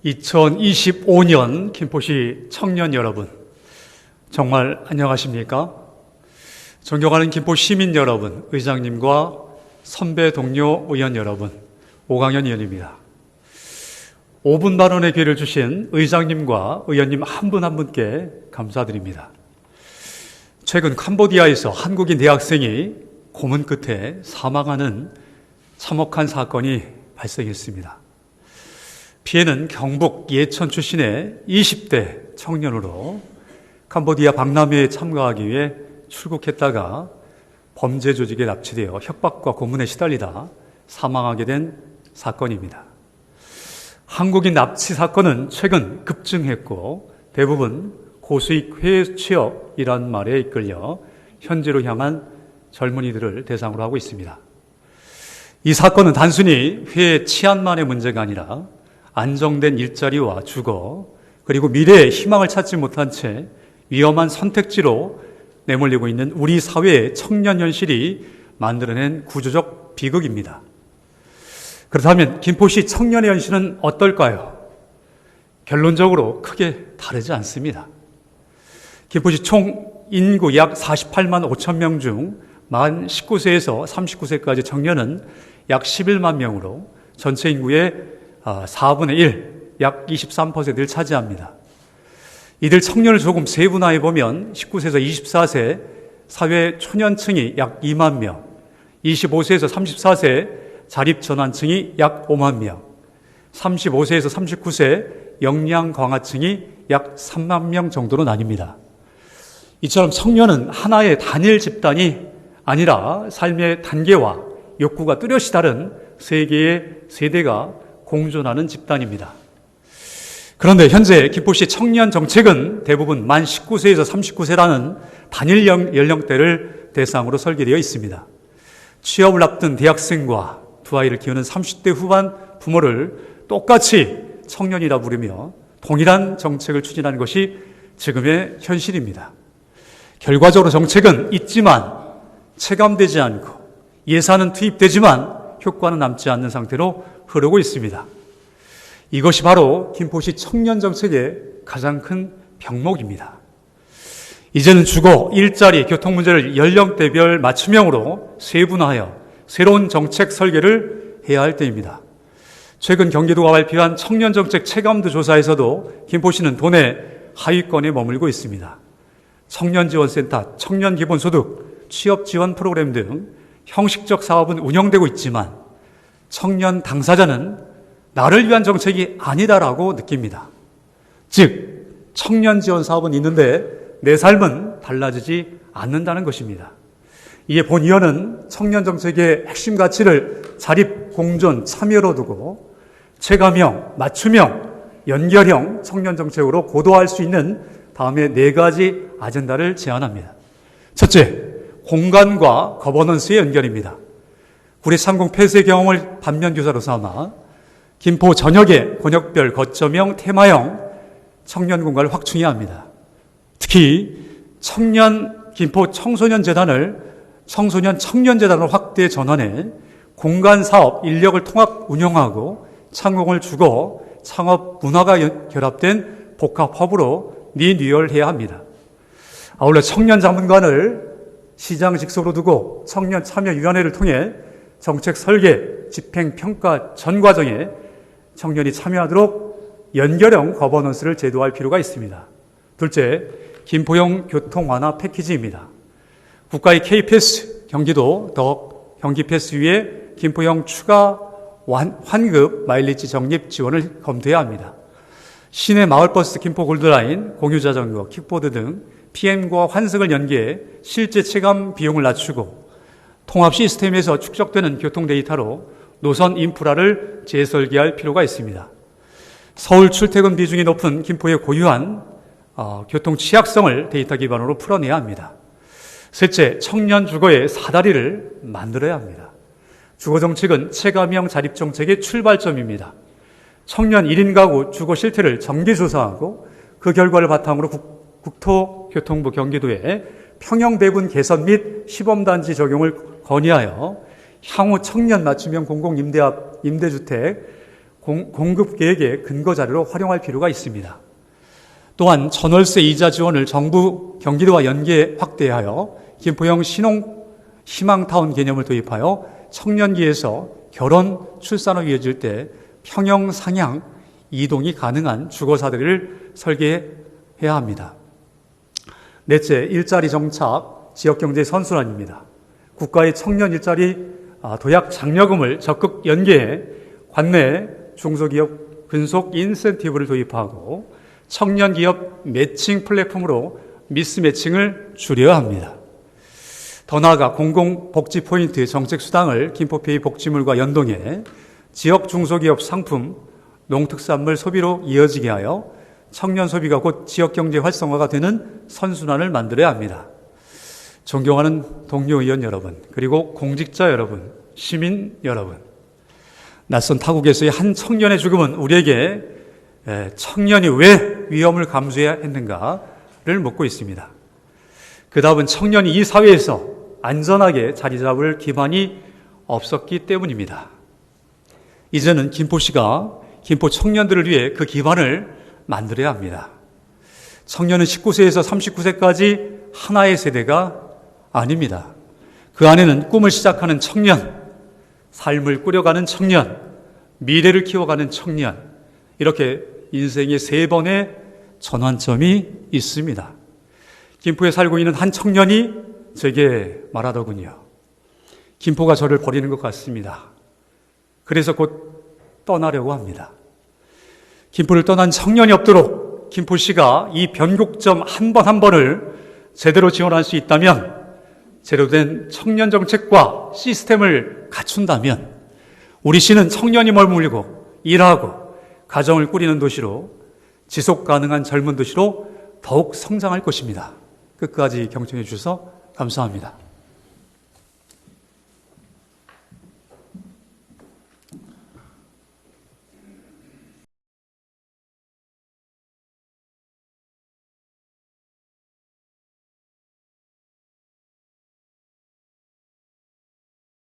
2025년 김포시 청년 여러분, 정말 안녕하십니까? 존경하는 김포 시민 여러분, 의장님과 선배 동료 의원 여러분, 오광현 의원입니다. 5분 발언의 기회를 주신 의장님과 의원님 한 분 한 분께 감사드립니다. 최근 캄보디아에서 한국인 대학생이 고문 끝에 사망하는 참혹한 사건이 발생했습니다. 피해는 경북 예천 출신의 20대 청년으로 캄보디아 박람회에 참가하기 위해 출국했다가 범죄 조직에 납치되어 협박과 고문에 시달리다 사망하게 된 사건입니다. 한국인 납치 사건은 최근 급증했고 대부분 고수익 해외 취업이란 말에 이끌려 현지로 향한 젊은이들을 대상으로 하고 있습니다. 이 사건은 단순히 해외 치안만의 문제가 아니라 안정된 일자리와 주거, 그리고 미래의 희망을 찾지 못한 채 위험한 선택지로 내몰리고 있는 우리 사회의 청년 현실이 만들어낸 구조적 비극입니다. 그렇다면 김포시 청년의 현실은 어떨까요? 결론적으로 크게 다르지 않습니다. 김포시 총 인구 약 48만 5천 명 중 만 19세에서 39세까지 청년은 약 11만 명으로 전체 인구의 4분의 1, 약 23%를 차지합니다. 이들 청년을 조금 세분화해 보면 19세에서 24세 사회 초년층이 약 2만 명, 25세에서 34세 자립전환층이 약 5만 명, 35세에서 39세 역량 강화층이 약 3만 명 정도로 나뉩니다. 이처럼 청년은 하나의 단일 집단이 아니라 삶의 단계와 욕구가 뚜렷이 다른 세 개의 세대가 공존하는 집단입니다. 그런데 현재 김포시 청년 정책은 대부분 만 19세에서 39세라는 단일 연령대를 대상으로 설계되어 있습니다. 취업을 앞둔 대학생과 두 아이를 키우는 30대 후반 부모를 똑같이 청년이라 부르며 동일한 정책을 추진하는 것이 지금의 현실입니다. 결과적으로 정책은 있지만 체감되지 않고 예산은 투입되지만 효과는 남지 않는 상태로 흐르고 있습니다. 이것이 바로 김포시 청년 정책의 가장 큰 병목입니다. 이제는 주거, 일자리, 교통 문제를 연령대별 맞춤형으로 세분화하여 새로운 정책 설계를 해야 할 때입니다. 최근 경기도가 발표한 청년 정책 체감도 조사에서도 김포시는 도내 하위권에 머물고 있습니다. 청년지원센터, 청년기본소득, 취업지원 프로그램 등 형식적 사업은 운영되고 있지만 청년 당사자는 나를 위한 정책이 아니다라고 느낍니다. 즉, 청년 지원 사업은 있는데 내 삶은 달라지지 않는다는 것입니다. 이에 본 의원은 청년 정책의 핵심 가치를 자립, 공존, 참여로 두고 체감형, 맞춤형, 연결형 청년 정책으로 고도화할 수 있는 다음에 4가지 아젠다를 제안합니다. 첫째, 공간과 거버넌스의 연결입니다. 구리3공 폐쇄 경험을 반면교사로 삼아 김포 전역의 권역별 거점형 테마형 청년 공간을 확충해야 합니다. 특히 김포 청소년재단을 청년재단으로 확대 전환해 공간사업 인력을 통합 운영하고 창공을 주거 창업 문화가 결합된 복합허브로 리뉴얼해야 합니다. 아울러 청년 자문관을 시장 직속으로 두고 청년 참여위원회를 통해 정책 설계, 집행, 평가 전 과정에 청년이 참여하도록 연결형 거버넌스를 제도할 필요가 있습니다. 둘째, 김포형 교통 완화 패키지입니다. 국가의 K패스, 경기도 더 경기패스 위에 김포형 추가 환급 마일리지 적립 지원을 검토해야 합니다. 시내 마을버스 김포 골드라인, 공유자전거, 킥보드 등 PM과 환승을 연계해 실제 체감 비용을 낮추고 통합 시스템에서 축적되는 교통 데이터로 노선 인프라를 재설계할 필요가 있습니다. 서울 출퇴근 비중이 높은 김포의 고유한 교통 취약성을 데이터 기반으로 풀어내야 합니다. 셋째, 청년 주거의 사다리를 만들어야 합니다. 주거정책은 체감형 자립정책의 출발점입니다. 청년 1인 가구 주거 실태를 정기조사하고 그 결과를 바탕으로 국토교통부 경기도에 평형배분 개선 및 시범단지 적용을 건의하여 향후 청년 맞춤형 공공임대주택 공급 계획의 근거 자료로 활용할 필요가 있습니다. 또한 전월세 이자 지원을 정부 경기도와 연계 확대하여 김포형 신혼 희망타운 개념을 도입하여 청년기에서 결혼, 출산을 이어질 때 평형 상향 이동이 가능한 주거사대를 설계해야 합니다. 넷째, 일자리 정착, 지역경제 선순환입니다. 국가의 청년 일자리 도약 장려금을 적극 연계해 관내 중소기업 근속 인센티브를 도입하고 청년 기업 매칭 플랫폼으로 미스매칭을 줄여야 합니다. 더 나아가 공공복지포인트 정책수당을 김포페이 복지물과 연동해 지역 중소기업 상품, 농특산물 소비로 이어지게 하여 청년 소비가 곧 지역경제 활성화가 되는 선순환을 만들어야 합니다. 존경하는 동료 의원 여러분, 그리고 공직자 여러분, 시민 여러분, 낯선 타국에서의 한 청년의 죽음은 우리에게 청년이 왜 위험을 감수해야 했는가를 묻고 있습니다. 그 답은 청년이 이 사회에서 안전하게 자리 잡을 기반이 없었기 때문입니다. 이제는 김포시가 김포 청년들을 위해 그 기반을 만들어야 합니다. 청년은 19세에서 39세까지 하나의 세대가 아닙니다. 그 안에는 꿈을 시작하는 청년, 삶을 꾸려가는 청년, 미래를 키워가는 청년, 이렇게 인생의 3번의 전환점이 있습니다. 김포에 살고 있는 한 청년이 제게 말하더군요. 김포가 저를 버리는 것 같습니다. 그래서 곧 떠나려고 합니다. 김포를 떠난 청년이 없도록 김포시가 이 변곡점 한 번 한 번을 제대로 지원할 수 있다면, 제대로 된 청년 정책과 시스템을 갖춘다면 우리 시는 청년이 머물고 일하고 가정을 꾸리는 도시로, 지속 가능한 젊은 도시로 더욱 성장할 것입니다. 끝까지 경청해 주셔서 감사합니다.